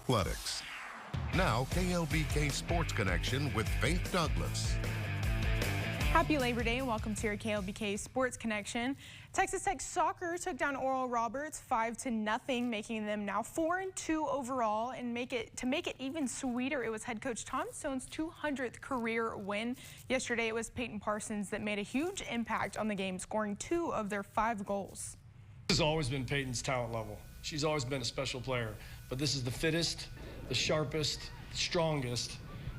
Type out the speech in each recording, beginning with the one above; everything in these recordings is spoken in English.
athletics. Now, KLBK Sports Connection with Faith Douglas. Happy Labor Day and welcome to your KLBK Sports Connection. Texas Tech soccer took down Oral Roberts 5-0, making them now 4-2 overall. And to make it even sweeter, it was head coach Tom Stone's 200th career win. Yesterday, it was Peyton Parsons that made a huge impact on the game, scoring 2 of their 5 goals. This has always been Peyton's talent level. She's always been a special player, but this is the fittest, the sharpest, strongest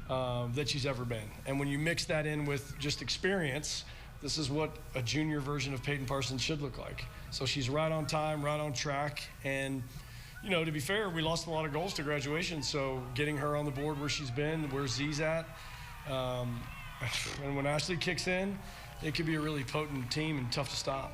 that she's ever been. And when you mix that in with just experience, this is what a junior version of Peyton Parsons should look like. So she's right on time, right on track. And, you know, to be fair, we lost a lot of goals to graduation. So getting her on the board where she's been, where Z's at, and when Ashley kicks in, it could be a really potent team and tough to stop.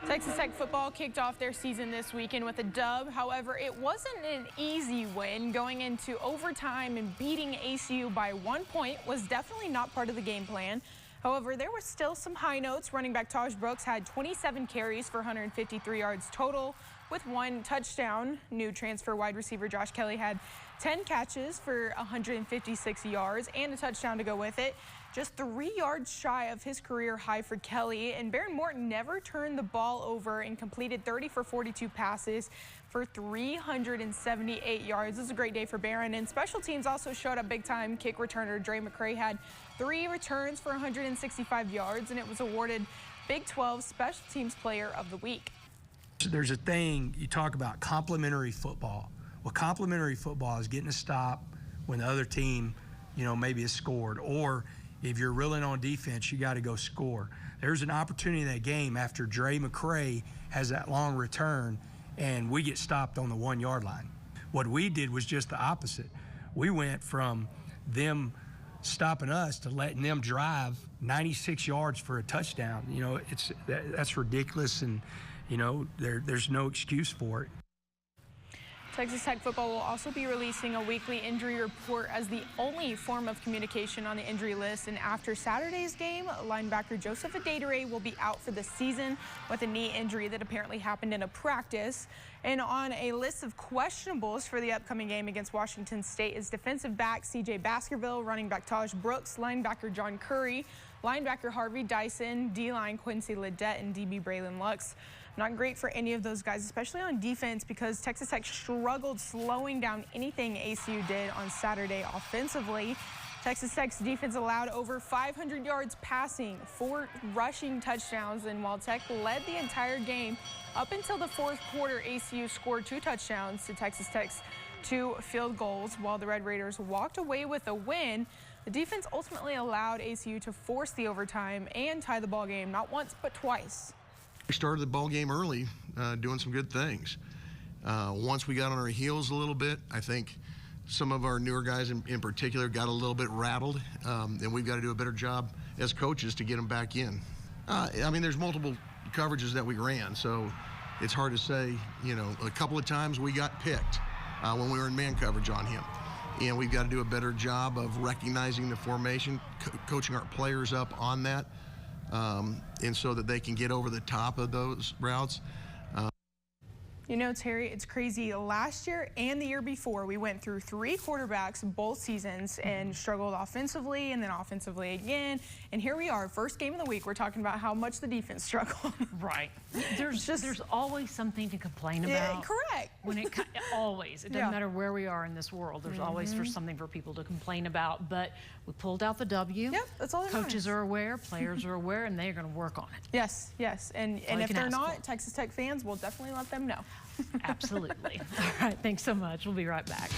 Texas Tech football kicked off their season this weekend with a dub. However, it wasn't an easy win. Going into overtime and beating ACU by 1 point was definitely not part of the game plan. However, there were still some high notes. Running back Taj Brooks had 27 carries for 153 yards total with 1 touchdown. New transfer wide receiver Josh Kelly had 10 catches for 156 yards and a touchdown to go with it. Just 3 yards shy of his career high for Kelly. And Baron Morton never turned the ball over and completed 30 for 42 passes for 378 yards. This is a great day for Baron. And special teams also showed up big time. Kick returner Dre McCray had 3 returns for 165 yards, and it was awarded Big 12 Special Teams Player of the Week. There's a thing, you talk about complementary football. Well, complementary football is getting a stop when the other team, you know, maybe has scored, or if you're reeling on defense, you got to go score. There's an opportunity in that game after Dre McCray has that long return, and we get stopped on the 1 yard line. What we did was just the opposite. We went from them stopping us to letting them drive 96 yards for a touchdown. You know, that's ridiculous, and you know, there's no excuse for it. Texas Tech football will also be releasing a weekly injury report as the only form of communication on the injury list. And after Saturday's game, linebacker Joseph Adedire will be out for the season with a knee injury that apparently happened in a practice. And on a list of questionables for the upcoming game against Washington State is defensive back CJ Baskerville, running back Taj Brooks, linebacker John Curry, linebacker Harvey Dyson, D-line Quincy Ledet, and DB Braylon Lux. Not great for any of those guys, especially on defense, because Texas Tech struggled slowing down anything ACU did on Saturday offensively. Texas Tech's defense allowed over 500 yards passing, 4 rushing touchdowns, and while Tech led the entire game, up until the 4th quarter, ACU scored 2 touchdowns to Texas Tech's 2 field goals. While the Red Raiders walked away with a win, the defense ultimately allowed ACU to force the overtime and tie the ball game, not once but twice. We started the ball game early, doing some good things. Once we got on our heels a little bit, I think some of our newer guys in particular got a little bit rattled, and we've got to do a better job as coaches to get them back in. I mean, there's multiple coverages that we ran, so it's hard to say. You know, a couple of times we got picked when we were in man coverage on him, and we've got to do a better job of recognizing the formation, coaching our players up on that. And so that they can get over the top of those routes. You know, Terry, it's crazy. Last year and the year before, we went through 3 quarterbacks both seasons and struggled offensively and then offensively again. And here we are, first game of the week. We're talking about how much the defense struggled. Right. There's always something to complain about. Correct. When it always. It doesn't matter where we are in this world. There's always something for people to complain about. But we pulled out the W. Yep, that's all that Coaches are aware, players are aware, and they are going to work on it. Yes, yes. And if they're not, Texas Tech fans will definitely let them know. Absolutely. All right, thanks so much. We'll be right back.